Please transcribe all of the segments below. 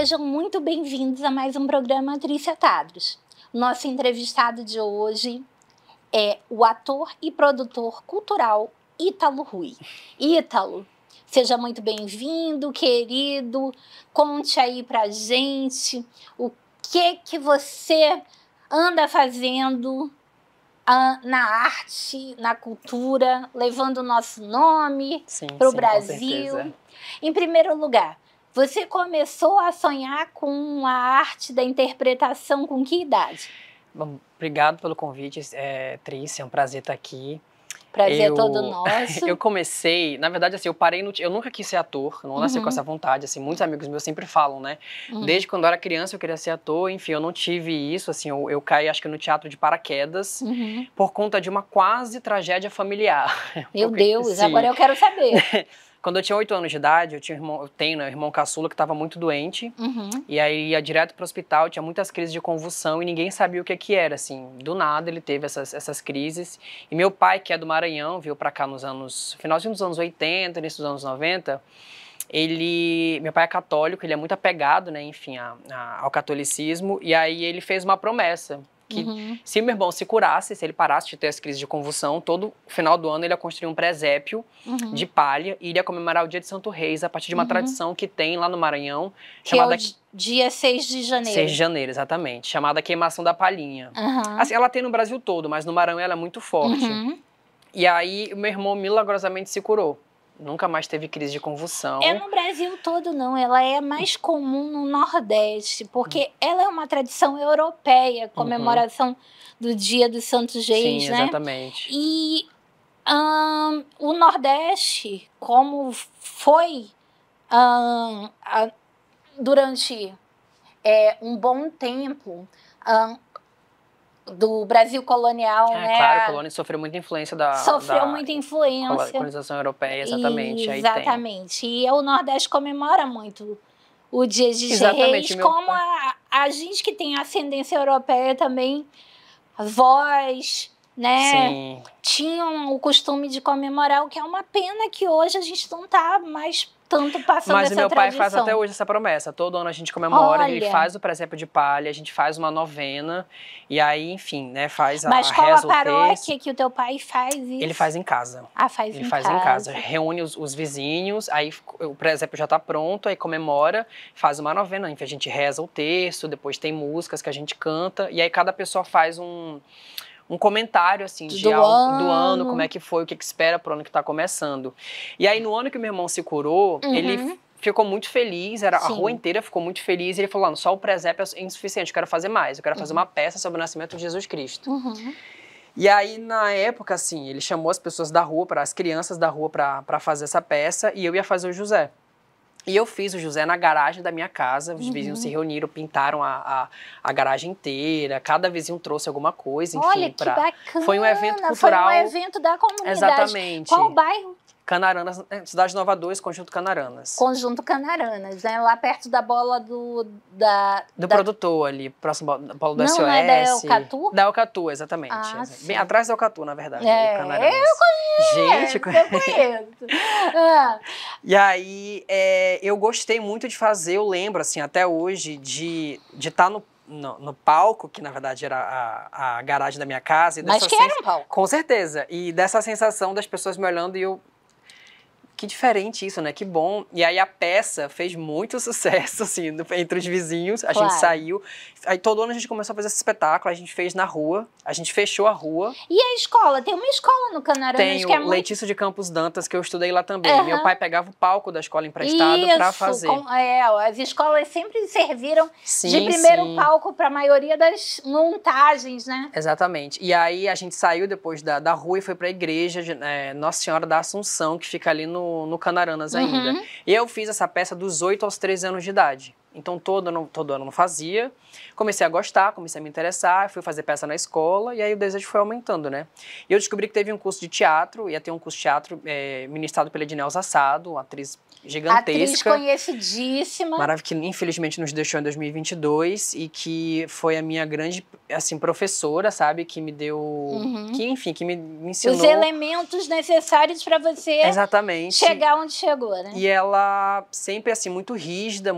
Sejam muito bem-vindos a mais um programa Tricetados. Nosso entrevistado de hoje é o ator e produtor cultural Ítalo Rui. Ítalo, seja muito bem-vindo, querido. Conte aí pra gente o que você anda fazendo na arte, na cultura, levando o nosso nome para o Brasil. Em primeiro lugar, você começou a sonhar com a arte da interpretação com que idade? Bom, obrigado pelo convite, Trícia, é um prazer estar aqui. Prazer todo nosso. Eu comecei, na verdade, assim, eu nunca quis ser ator, não nasci com essa vontade, assim, muitos amigos meus sempre falam, né? Desde quando eu era criança eu queria ser ator, enfim, eu não tive isso, assim, eu caí, acho que no teatro de paraquedas, por conta de uma quase tragédia familiar. Meu Deus, agora eu quero saber. Quando eu tinha 8 anos de idade, eu tenho um irmão caçula que estava muito doente, e aí ia direto para o hospital, tinha muitas crises de convulsão e ninguém sabia o que era, assim, do nada ele teve essas crises. E meu pai, que é do Maranhão, veio para cá finalzinho dos anos 80, início dos anos 90, meu pai é católico, ele é muito apegado, né, enfim, ao catolicismo, e aí ele fez uma promessa, que se meu irmão se curasse, se ele parasse de ter as crises de convulsão, todo final do ano ele ia construir um presépio de palha e iria comemorar o Dia de Santo Reis a partir de uma tradição que tem lá no Maranhão. Chamada... Que é o dia 6 de janeiro. 6 de janeiro, exatamente. Chamada Queimação da Palhinha. Assim, ela tem no Brasil todo, mas no Maranhão ela é muito forte. E aí o meu irmão milagrosamente se curou. Nunca mais teve crise de convulsão. É no Brasil todo não, ela é mais comum no Nordeste, porque ela é uma tradição europeia, comemoração do Dia dos Santos Reis, Sim, né? Exatamente. E o Nordeste, como foi durante um bom tempo... do Brasil colonial, né? Claro, a colônia sofreu muita influência Sofreu muita influência. Colonização europeia, exatamente. Exatamente. E o Nordeste comemora muito o Dia de Exatamente, Reis, como a gente que tem ascendência europeia também, avós, né? Sim. Tinham o costume de comemorar, o que é uma pena que hoje a gente não está mais tanto passando Mas essa tradição. Mas o meu pai faz até hoje essa promessa. Todo ano a gente comemora, ele faz o presépio de palha, a gente faz uma novena, e aí, enfim, né, faz Mas qual a paróquia que o teu pai faz isso? Ele faz em casa. Ele faz em casa. Reúne os vizinhos, aí o presépio já tá pronto, aí comemora, faz uma novena, enfim, a gente reza o terço, depois tem músicas que a gente canta, e aí cada pessoa faz um comentário, assim, do ano, como é que foi, o que espera pro ano que tá começando. E aí, no ano que o meu irmão se curou, ele ficou muito feliz, a rua inteira ficou muito feliz, e ele falou, só o presépio é insuficiente, eu quero fazer mais, eu quero fazer uma peça sobre o nascimento de Jesus Cristo. E aí, na época, assim, ele chamou as pessoas da rua, as crianças da rua pra fazer essa peça, e eu ia fazer o José. E eu fiz o José na garagem da minha casa, os vizinhos se reuniram, pintaram a garagem inteira, cada vizinho trouxe alguma coisa, enfim. Olha, que bacana! Foi um evento cultural. Foi um evento da comunidade. Exatamente. Qual bairro? Canaranas, Cidade Nova 2, Conjunto Canaranas. Conjunto Canaranas, né? Lá perto da bola do produtor ali, próximo da bola do SOS. Não é da Eucatu? Da Eucatu, exatamente. Bem atrás da Eucatu, na verdade. Canaranas. Eu conheço. E aí, eu gostei muito de fazer, eu lembro, assim, até hoje, de estar no palco, que na verdade era a garagem da minha casa. E mas que era um palco. Com certeza. E dessa sensação das pessoas me olhando e eu... Que diferente isso, né? Que bom. E aí a peça fez muito sucesso, assim, entre os vizinhos. A gente saiu. Aí todo ano a gente começou a fazer esse espetáculo. A gente fez na rua. A gente fechou a rua. E a escola? Tem uma escola no Canaranas que é muito... Letício de Campos Dantas, que eu estudei lá também. Meu pai pegava o palco da escola emprestado para fazer. As escolas sempre serviram de primeiro palco para a maioria das montagens, né? Exatamente. E aí a gente saiu depois da rua e foi para a igreja Nossa Senhora da Assunção, que fica ali no Canaranas ainda. E eu fiz essa peça dos 8 aos 13 anos de idade. Então, todo ano não fazia. Comecei a gostar, comecei a me interessar, fui fazer peça na escola, e aí o desejo foi aumentando, né? E eu descobri que teve um curso de teatro, ia ter um curso de teatro ministrado pela Ednelza Assado, uma atriz gigantesca. Atriz conhecidíssima. Maravilhosa, que infelizmente nos deixou em 2022, e que foi a minha grande assim, professora, sabe, que me deu, que enfim, que me ensinou. Os elementos necessários para você exatamente chegar onde chegou, né? E ela sempre, assim, muito rígida,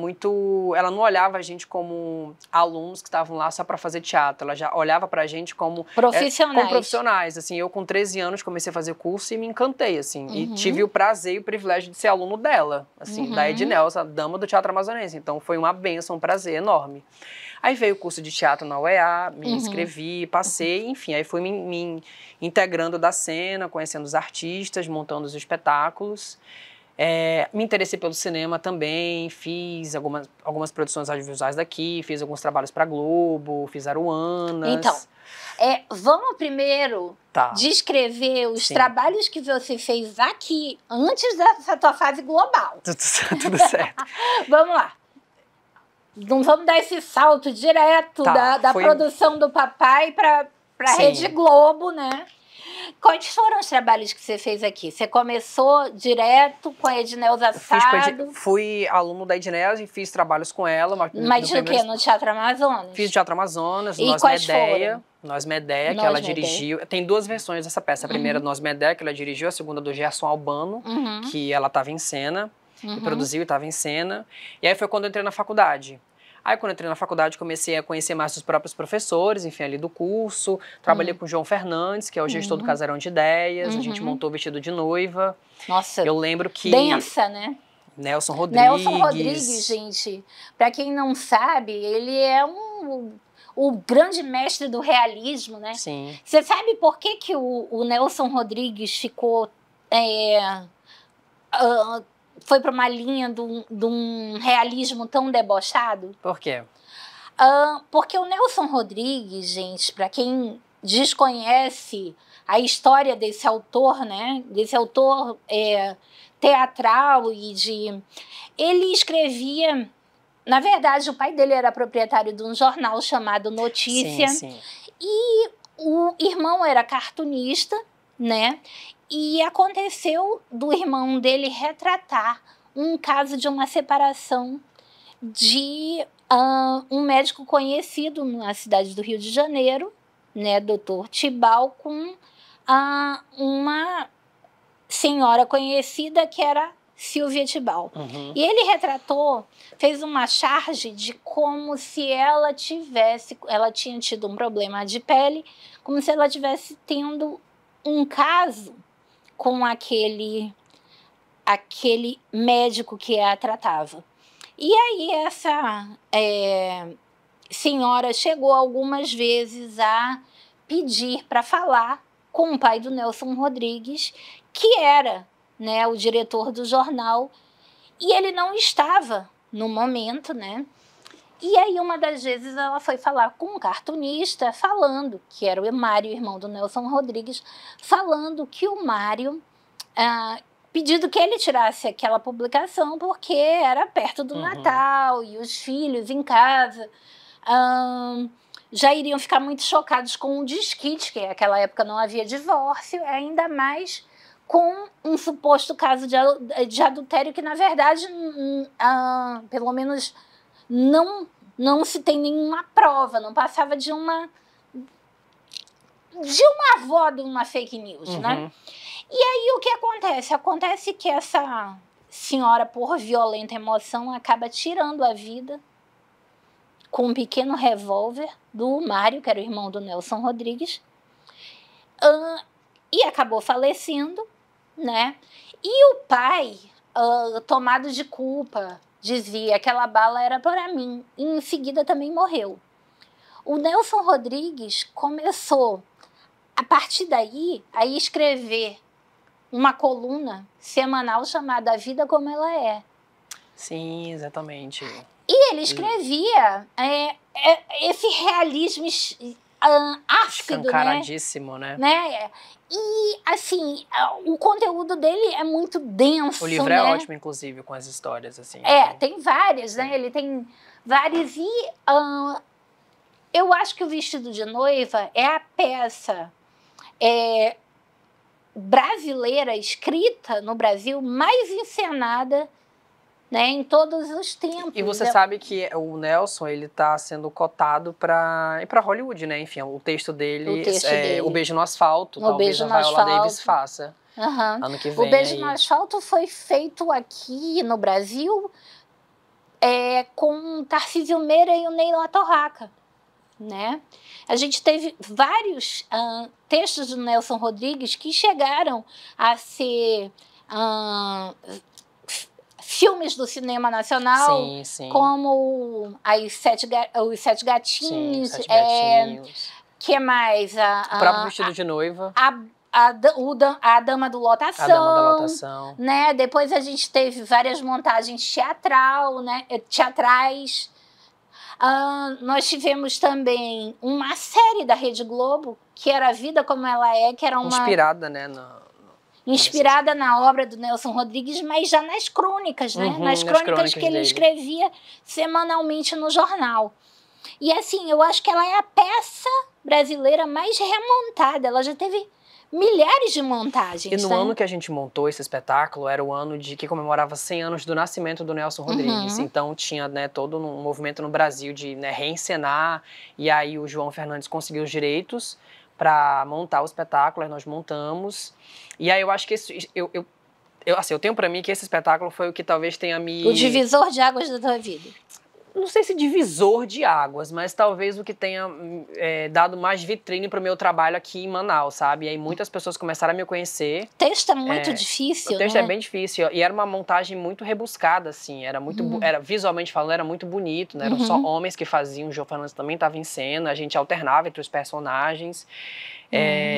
ela não olhava a gente como alunos que estavam lá só para fazer teatro, ela já olhava pra gente como profissionais, assim, eu com 13 anos comecei a fazer curso e me encantei, assim, e tive o prazer e o privilégio de ser aluno dela, assim, da Ednelza, a dama do Teatro Amazonense, então foi uma bênção, um prazer enorme. Aí veio o curso de teatro na UEA, me inscrevi, passei, enfim, aí fui me integrando da cena, conhecendo os artistas, montando os espetáculos. Me interessei pelo cinema também, fiz algumas produções audiovisuais daqui, fiz alguns trabalhos para Globo, fiz Aruanas. Então, vamos primeiro descrever os trabalhos que você fez aqui, antes dessa tua fase global. Tudo certo. Vamos lá. Não vamos dar esse salto direto da produção do papai para a Rede Globo, né? Quais foram os trabalhos que você fez aqui? Você começou direto com a Ednelza Sado? Fui aluno da Ednelza e fiz trabalhos com ela. Mas o quê? No Teatro Amazonas? Fiz Teatro Amazonas, Nós Medéia, que ela dirigiu. Tem duas versões dessa peça. A primeira, Nós Medéia, que ela dirigiu. A segunda, do Gerson Albano, que ela estava em cena. E produziu e estava em cena. E aí foi quando eu entrei na faculdade. Aí, quando eu entrei na faculdade, comecei a conhecer mais os próprios professores, enfim, ali do curso. Trabalhei com o João Fernandes, que é o gestor do Casarão de Ideias. A gente montou o Vestido de Noiva. Nossa, eu lembro que... densa, né? Nelson Rodrigues, gente, para quem não sabe, ele é o grande mestre do realismo, né? Sim. Você sabe por que o Nelson Rodrigues ficou... foi para uma linha de um realismo tão debochado? Por quê? Porque o Nelson Rodrigues, gente, para quem desconhece a história desse autor, né? Desse autor teatral ele escrevia... Na verdade, o pai dele era proprietário de um jornal chamado Notícia. Sim. E o irmão era cartunista, né? E aconteceu do irmão dele retratar um caso de uma separação de um médico conhecido na cidade do Rio de Janeiro, né, Dr. Tibau, com uma senhora conhecida que era Silvia Tibau. E ele retratou, fez uma charge de como se ela tinha tido um problema de pele, como se ela tivesse tendo um caso com aquele médico que a tratava. E aí essa senhora chegou algumas vezes a pedir para falar com o pai do Nelson Rodrigues, que era, né, o diretor do jornal, e ele não estava no momento, né? E aí, uma das vezes, ela foi falar com um cartunista, falando, que era o Mário, irmão do Nelson Rodrigues, falando que o Mário, pedindo que ele tirasse aquela publicação, porque era perto do Natal, e os filhos em casa já iriam ficar muito chocados com o desquite, que naquela época não havia divórcio, ainda mais com um suposto caso de adultério que, na verdade, pelo menos... Não se tem nenhuma prova, não passava de uma avó de uma fake news, né? E aí o que acontece? Acontece que essa senhora, por violenta emoção, acaba tirando a vida com um pequeno revólver do Mário, que era o irmão do Nelson Rodrigues, e acabou falecendo, né? E o pai, tomado de culpa, dizia que aquela bala era para mim, e em seguida também morreu. O Nelson Rodrigues começou, a partir daí, a escrever uma coluna semanal chamada A Vida Como Ela É. Sim, exatamente. E ele escrevia esse realismo ácido, escancaradíssimo, né? E, assim, o conteúdo dele é muito denso, o livro é ótimo, inclusive, com as histórias, assim. Tem várias, né? Ele tem várias e eu acho que o Vestido de Noiva é a peça brasileira, escrita no Brasil, mais encenada né, em todos os tempos. E você sabe que o Nelson, ele tá sendo cotado para ir para Hollywood, né? Enfim, o texto dele é O Beijo no Asfalto, talvez a Viola Davis faça. Ano que vem. O Beijo no Asfalto foi feito aqui no Brasil com o Tarcísio Meira e o Ney Torraca, né? A gente teve vários textos do Nelson Rodrigues que chegaram a ser filmes do cinema nacional, sim. Como Os Sete Gatinhos, sim, Sete Gatinhos. Que mais? O próprio Vestido de Noiva. A Dama do Lotação. A Dama da Lotação. Né? Depois a gente teve várias montagens teatrais. Nós tivemos também uma série da Rede Globo, que era A Vida Como Ela É, que era uma... Inspirada, né? Inspirada na obra do Nelson Rodrigues, mas já nas crônicas, né? Nas crônicas que ele escrevia semanalmente no jornal. E assim, eu acho que ela é a peça brasileira mais remontada. Ela já teve milhares de montagens. E no ano que a gente montou esse espetáculo, era o ano que comemorava 100 anos do nascimento do Nelson Rodrigues. Então tinha, né, todo um movimento no Brasil de, né, reencenar. E aí o João Fernandes conseguiu os direitos para montar o espetáculo, aí nós montamos. E aí eu acho que eu tenho para mim que esse espetáculo foi o que talvez tenha me... O divisor de águas da tua vida. Não sei se divisor de águas, mas talvez o que tenha dado mais vitrine para o meu trabalho aqui em Manaus, sabe? E aí muitas pessoas começaram a me conhecer. O texto é muito difícil, O texto é bem difícil. E era uma montagem muito rebuscada, assim. Era muito, visualmente falando, era muito bonito, né? Eram só homens que faziam. O João Fernandes também estava em cena. A gente alternava entre os personagens.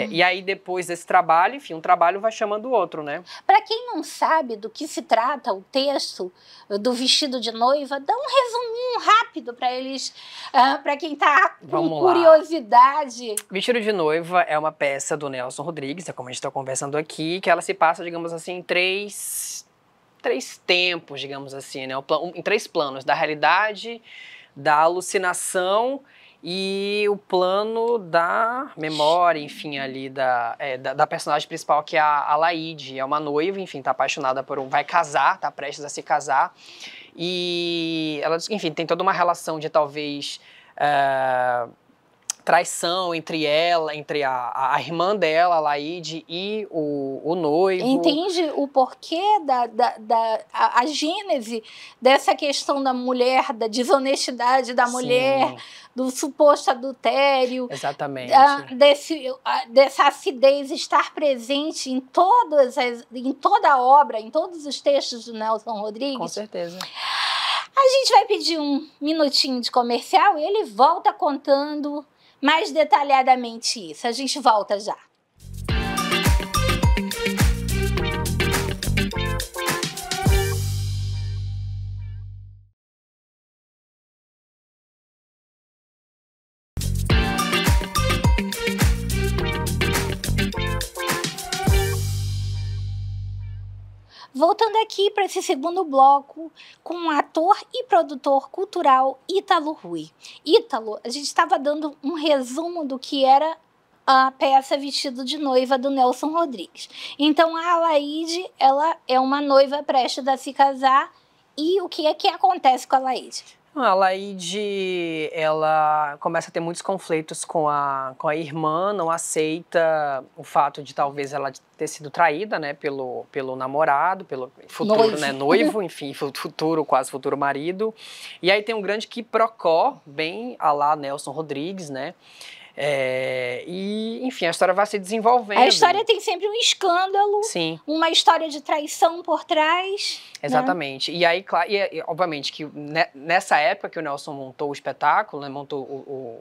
E aí, depois desse trabalho, enfim, um trabalho vai chamando o outro, né? Para quem não sabe do que se trata o texto do Vestido de Noiva, dá um resuminho rápido para eles, para quem está com curiosidade. Vestido de Noiva é uma peça do Nelson Rodrigues, é como a gente está conversando aqui, que ela se passa, digamos assim, em três tempos, digamos assim, né? Em 3 planos, da realidade, da alucinação e o plano da memória, enfim, ali da personagem principal, que é a Laíde. É uma noiva, enfim, tá apaixonada por vai casar, tá prestes a se casar. E ela, enfim, tem toda uma relação de talvez traição entre a irmã dela, a Laíde, e o noivo. Entende o porquê a gênese dessa questão da mulher, da desonestidade da mulher, do suposto adultério. Exatamente. Dessa acidez estar presente em toda a obra, em todos os textos do Nelson Rodrigues. Com certeza. A gente vai pedir um minutinho de comercial e ele volta contando mais detalhadamente isso. A gente volta já. Voltando aqui para esse segundo bloco com o ator e produtor cultural Ítalo Rui. Ítalo, a gente estava dando um resumo do que era a peça Vestido de Noiva do Nelson Rodrigues. Então a Laíde, ela é uma noiva prestes a se casar, e o que é que acontece com a Laíde? A Laíde, ela começa a ter muitos conflitos com a irmã, não aceita o fato de talvez ela ter sido traída, né, pelo namorado, pelo futuro, noivo, né, noivo, enfim, quase futuro marido. E aí tem um grande quiprocó, bem à la Nelson Rodrigues, né? E, enfim, a história vai se desenvolvendo. A história tem sempre um escândalo, sim, uma história de traição por trás. Exatamente. Né? E aí, claro, obviamente, que nessa época que o Nelson montou o espetáculo, né,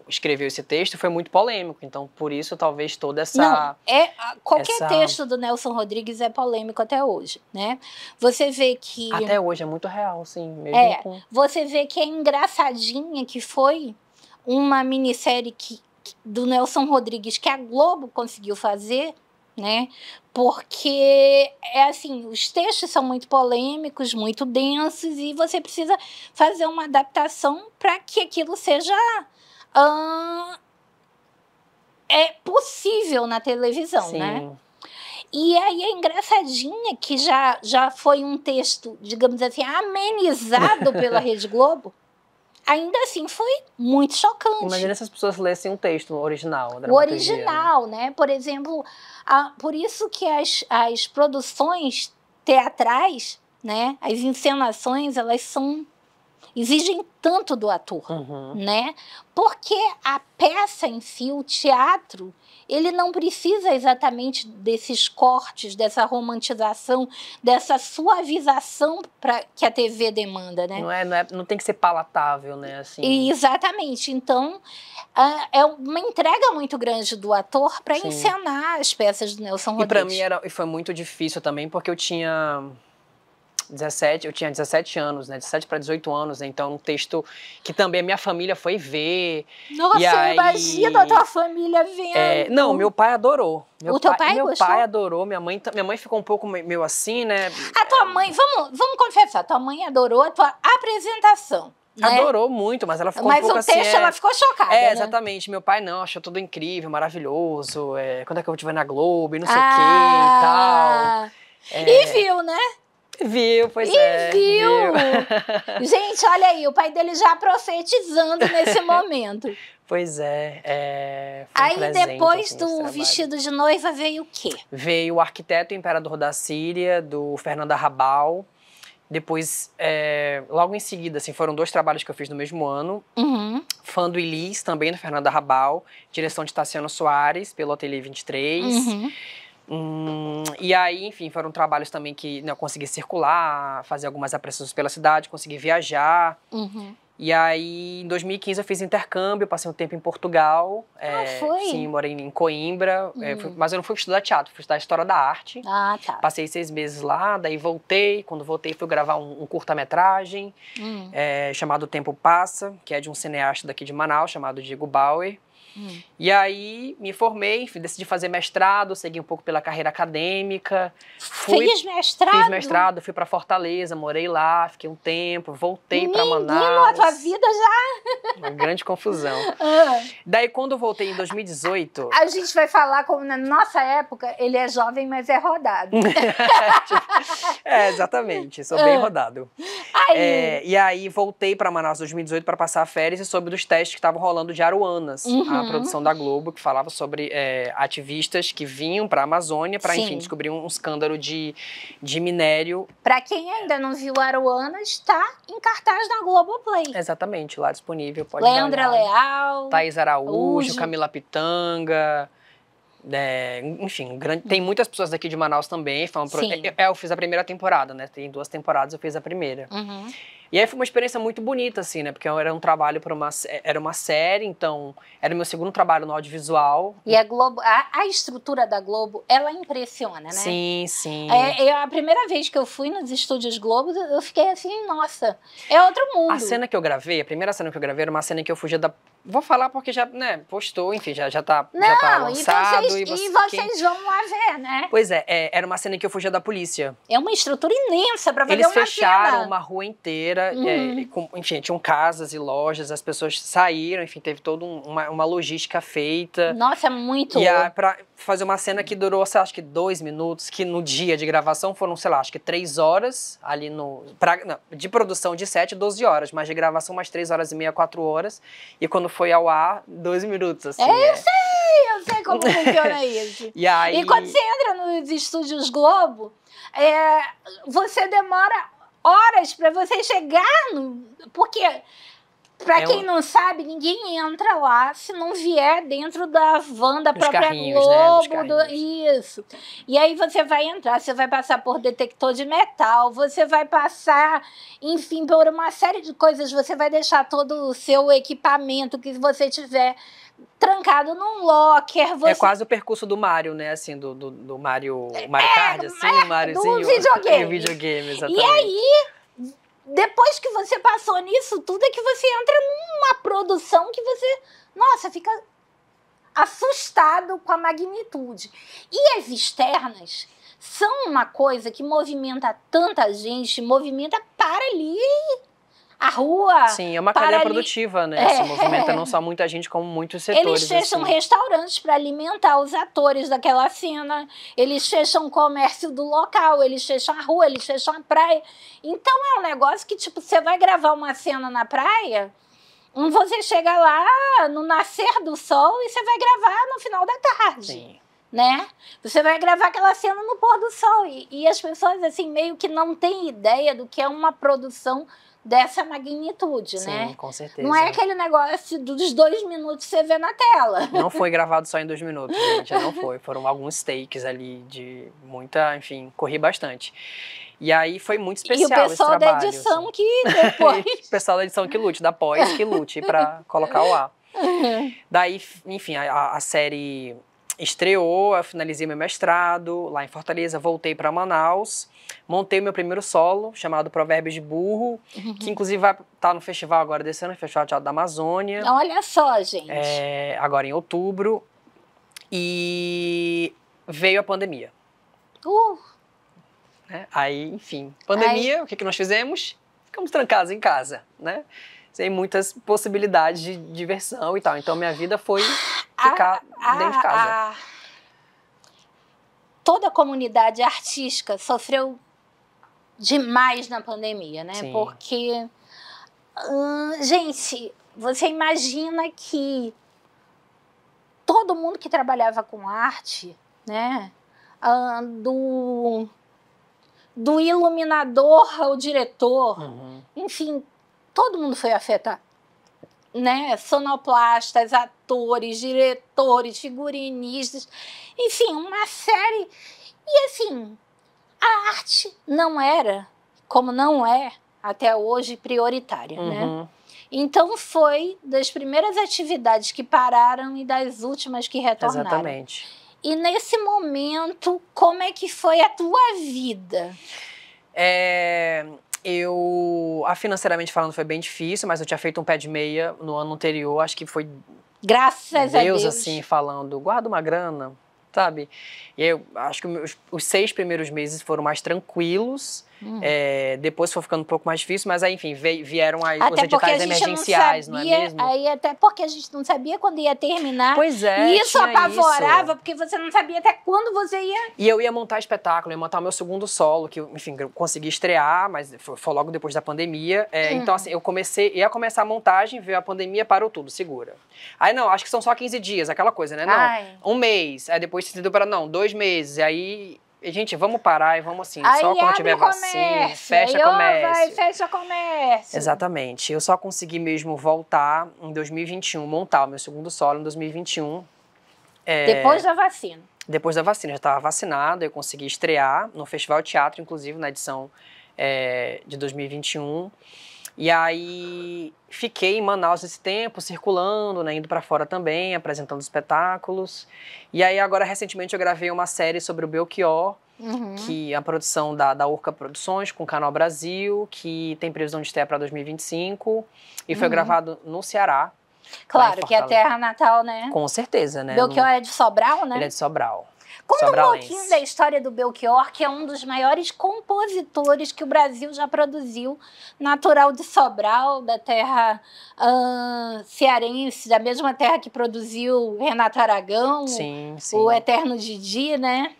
escreveu esse texto, foi muito polêmico. Então, por isso, talvez toda essa... Qualquer texto do Nelson Rodrigues é polêmico até hoje, né? Você vê que... Até hoje é muito real, sim. Mesmo Você vê que é Engraçadinha, que foi uma minissérie do Nelson Rodrigues que a Globo conseguiu fazer, né? Porque assim, os textos são muito polêmicos, muito densos, e você precisa fazer uma adaptação para que aquilo seja possível na televisão, sim, né? E aí é engraçadinha que já foi um texto, digamos assim, amenizado pela Rede Globo. Ainda assim, foi muito chocante. Imagina se as pessoas lessem um texto original. O original, né? Por exemplo, por isso que as produções teatrais, né? As encenações, elas exigem tanto do ator, né? Porque a peça em si, o teatro, ele não precisa exatamente desses cortes, dessa romantização, dessa suavização que a TV demanda, né? Não tem que ser palatável, né? Assim. Exatamente. Então, é uma entrega muito grande do ator para encenar as peças do Nelson Rodrigues. E para mim foi muito difícil também, porque eu tinha 17 anos, né? 17 para 18 anos, né? Então um texto que também a minha família foi ver. Nossa, imagina a tua família vendo. Não, meu pai adorou. Meu pai adorou, minha mãe ficou um pouco meio assim, né? A tua mãe, vamos confessar, tua mãe adorou a tua apresentação. Né? Adorou muito, mas ela ficou um pouco assim... Mas o texto ela ficou chocada, né? Exatamente. Meu pai não, achou tudo incrível, maravilhoso. Quando é que eu vou te ver na Globo e não sei o que e tal. E viu, né? Viu, pois é. Viu. Gente, olha aí, o pai dele já profetizando nesse momento. Pois é. Aí depois do Vestido de Noiva veio o quê? Veio O Arquiteto e o Imperador da Síria, do Fernando Arrabal. Depois, logo em seguida, assim, foram 2 trabalhos que eu fiz no mesmo ano. Fã do Elis, também do Fernando Arrabal. Direção de Tassiano Soares, pelo Ateliê 23. E aí, enfim, foram trabalhos também que eu consegui circular, fazer algumas apresentações pela cidade, consegui viajar. E aí, em 2015, eu fiz intercâmbio, passei um tempo em Portugal. Foi? Sim, morei em Coimbra. Mas eu não fui estudar teatro, fui estudar História da Arte. Tá. Passei 6 meses lá, daí voltei. Quando voltei, fui gravar um curta-metragem chamado O Tempo Passa, que é de um cineasta daqui de Manaus, chamado Diego Bauer. E aí, me formei, decidi fazer mestrado, segui um pouco pela carreira acadêmica. Fez mestrado? Fiz mestrado, fui para Fortaleza, morei lá, fiquei um tempo, voltei para Manaus. Menino, a tua vida já... Uma grande confusão. Daí, quando eu voltei em 2018... A gente vai falar como na nossa época, ele é jovem, mas é rodado. Exatamente, sou bem rodado. E aí, voltei para Manaus em 2018 para passar férias e soube dos testes que estavam rolando de Aruanas, a produção da Globo, que falava sobre ativistas que vinham para a Amazônia para, enfim, descobrir um escândalo de minério. Para quem ainda não viu Aruanas, está em cartaz na Globoplay. Exatamente, lá disponível. Pode Leandra Leal, Thaís Araújo, Camila Pitanga. Enfim, tem muitas pessoas daqui de Manaus também. Eu fiz a primeira temporada, né? Tem 2 temporadas, eu fiz a primeira. E aí foi uma experiência muito bonita, assim, né? Porque era um trabalho era uma série, então era o meu segundo trabalho no audiovisual. E a Globo, a estrutura da Globo, ela impressiona, né? Sim, sim. A primeira vez que eu fui nos estúdios Globo, eu fiquei assim, nossa, é outro mundo. A cena que eu gravei, a primeira cena que eu gravei era uma cena em que eu fugia da... Vou falar porque já, né, postou, enfim, já tá lançado. E vocês vão lá ver, né? Pois era uma cena em que eu fugia da polícia. É uma estrutura imensa pra fazer uma cena. Eles fecharam uma rua inteira, enfim, tinham casas e lojas, as pessoas saíram, enfim, teve toda uma logística feita. Nossa, é muito... E pra fazer uma cena que durou, sei lá, acho que 2 minutos, que no dia de gravação foram, sei lá, acho que 3 horas, ali de produção de 7, 12 horas, mas de gravação mais 3 horas e meia, 4 horas, e quando foi ao ar, 2 minutos, assim. Eu sei como funciona isso. E quando você entra nos estúdios Globo, você demora horas para você chegar porque, para quem não sabe, ninguém entra lá se não vier dentro da van da própria Globo. Né? Isso. E aí você vai entrar, você vai passar por detector de metal, você vai passar, enfim, por uma série de coisas. Você vai deixar todo o seu equipamento que você tiver trancado num locker. É quase o percurso do Mario, né? Assim, do Mario Kart, assim, o Mariozinho. Do videogame. O videogame, exatamente. E aí, depois que você passou nisso tudo, é que você entra numa produção que você, nossa, fica assustado com a magnitude. E as externas são uma coisa que movimenta tanta gente, movimenta para ali a rua. Sim, é uma cadeia produtiva, né? Se movimenta não só muita gente, como muitos setores. Eles fecham assim. restaurantes para alimentar os atores daquela cena, eles fecham o comércio do local, eles fecham a rua, eles fecham a praia. Então é um negócio que, tipo, você vai gravar uma cena na praia, você chega lá no nascer do sol e você vai gravar no final da tarde. Sim. Né? Você vai gravar aquela cena no pôr do sol. E as pessoas, assim, meio que não têm ideia do que é uma produção dessa magnitude, Sim, né? Com certeza. Não é aquele negócio dos 2 minutos que você vê na tela. Não foi gravado só em 2 minutos, gente. Não foi. Foram alguns takes ali de muita, enfim, corri bastante. E aí foi muito especial esse trabalho. E o pessoal da edição assim. que depois... O pessoal da edição que lute, da pós que lute para colocar o ar. Daí, enfim, a série estreou, eu finalizei meu mestrado lá em Fortaleza, voltei para Manaus, montei meu primeiro solo, chamado Provérbios de Burro, que inclusive vai estar no festival agora desse ano, Festival de Teatro da Amazônia. Olha só, gente. Agora em outubro. E veio a pandemia. Aí, enfim, pandemia, o que nós fizemos? Ficamos trancados em casa, né? Sem muitas possibilidades de diversão e tal. Então, minha vida foi ficar dentro de casa. Toda a comunidade artística sofreu demais na pandemia, né? Sim. Porque, gente, você imagina que todo mundo que trabalhava com arte, né? Do iluminador ao diretor, enfim, todo mundo foi afetado, né? Sonoplastas, atores, diretores, figurinistas, enfim, uma série. E assim, a arte não era, como não é até hoje, prioritária, né? Então foi das primeiras atividades que pararam e das últimas que retornaram. Exatamente. E nesse momento, como é que foi a tua vida? Financeiramente falando, foi bem difícil, mas eu tinha feito um pé de meia no ano anterior, acho que foi... Graças a Deus. assim, falando, guarda uma grana, sabe? E eu acho que os 6 primeiros meses foram mais tranquilos, depois foi ficando um pouco mais difícil, mas aí, enfim, vieram os editais emergenciais, não é mesmo? Aí até porque a gente não sabia quando ia terminar. Pois é, e isso apavorava, porque você não sabia até quando você ia... E eu ia montar espetáculo, ia montar o meu segundo solo, que, enfim, eu consegui estrear, mas foi logo depois da pandemia. Então, assim, ia começar a montagem, veio a pandemia, parou tudo, segura. Aí, não, acho que são só 15 dias, aquela coisa, né? Não, 1 mês, aí depois se deu para, 2 meses, e aí... Gente, vamos parar e vamos assim, aí só quando tiver vacina, fecha comércio. Fecha comércio. Exatamente. Eu só consegui mesmo voltar em 2021, montar o meu segundo solo em 2021. Depois da vacina. Depois da vacina, já estava vacinado, eu consegui estrear no Festival de Teatro, inclusive na edição de 2021. E aí fiquei em Manaus esse tempo, circulando, né, indo para fora também, apresentando espetáculos. E aí agora, recentemente, eu gravei uma série sobre o Belchior, que é a produção da Urca Produções, com o Canal Brasil, que tem previsão de estreia para 2025. E foi gravado no Ceará. Claro, que é a terra natal, né? Com certeza, né? Belchior é de Sobral, né? Ele é de Sobral. Conta um pouquinho da história do Belchior, que é um dos maiores compositores que o Brasil já produziu, natural de Sobral, da terra cearense, da mesma terra que produziu Renato Aragão, sim, sim. o Eterno Didi, né?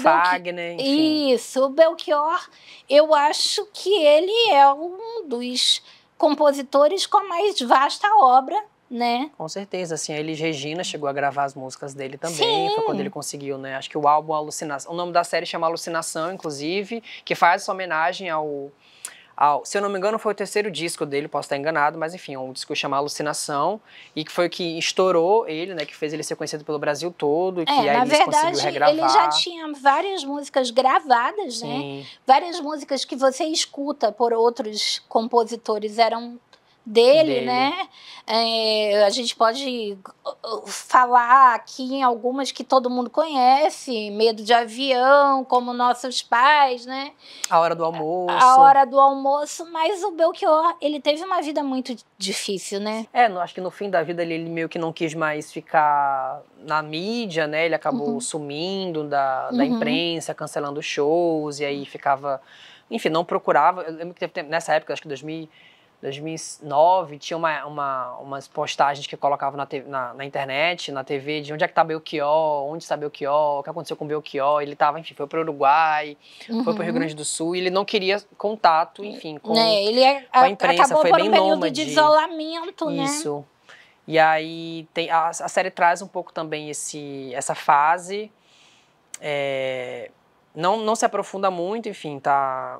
Fagner, enfim. Isso, o Belchior, eu acho que ele é um dos compositores com a mais vasta obra, né? Com certeza, assim, a Elis Regina chegou a gravar as músicas dele também, Sim. Foi quando ele conseguiu, né, acho que o álbum Alucinação, o nome da série chama Alucinação, inclusive, que faz essa homenagem ao, se eu não me engano foi o 3º disco dele, posso estar enganado, mas enfim, um disco chamado Alucinação, e que foi o que estourou ele, né, que fez ele ser conhecido pelo Brasil todo, e que a Elis conseguiu regravar. Ele já tinha várias músicas gravadas, sim. né, várias músicas que você escuta por outros compositores eram dele, né? A gente pode falar aqui em algumas que todo mundo conhece, Medo de Avião, Como Nossos Pais, né? A Hora do Almoço. A Hora do Almoço, mas o Belchior, ele teve uma vida muito difícil, né? Acho que no fim da vida ele meio que não quis mais ficar na mídia, né? Ele acabou sumindo da imprensa, cancelando shows, e aí ficava enfim, não procurava. Eu lembro que teve tempo, nessa época, acho que 2009, tinha umas postagens que eu colocava na internet, na TV, de onde é que tá Belchior, onde está Belchior, o que aconteceu com Belchior. Ele tava, enfim, foi para o Uruguai, foi para o Rio Grande do Sul, e ele não queria contato, enfim, com a imprensa. Acabou Foi por bem um período nômade. de isolamento, Isso. E aí a série traz um pouco também essa fase. Não se aprofunda muito, enfim, tá.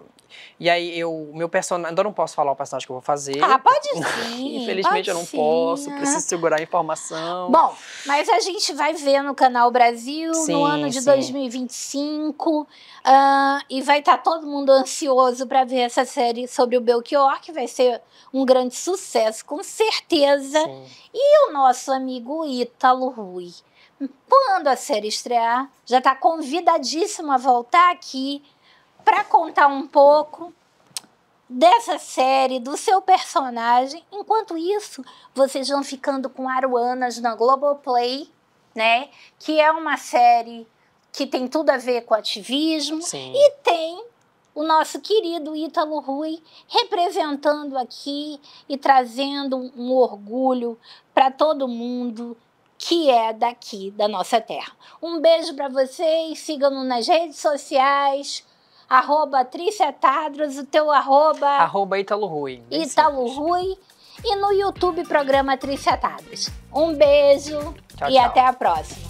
E aí meu personagem, ainda não posso falar o personagem que eu vou fazer. Ah, pode sim. Infelizmente eu não posso, preciso segurar a informação. Bom, mas a gente vai ver no Canal Brasil no ano de 2025 e vai estar todo mundo ansioso para ver essa série sobre o Belchior, que vai ser um grande sucesso, com certeza. Sim. E o nosso amigo Ítalo Rui, quando a série estrear, já está convidadíssimo a voltar aqui para contar um pouco dessa série, do seu personagem. Enquanto isso, vocês vão ficando com Aruanas na Globoplay, né? Que é uma série que tem tudo a ver com ativismo. Sim. E tem o nosso querido Ítalo Rui representando aqui e trazendo um orgulho para todo mundo que é daqui, da nossa terra. Um beijo para vocês, sigam-nos nas redes sociais, @Trícia-Tadros, o teu @ Ítalo Rui. Ítalo Rui, e no YouTube, programa Trícia-Tadros. Um beijo e até a próxima.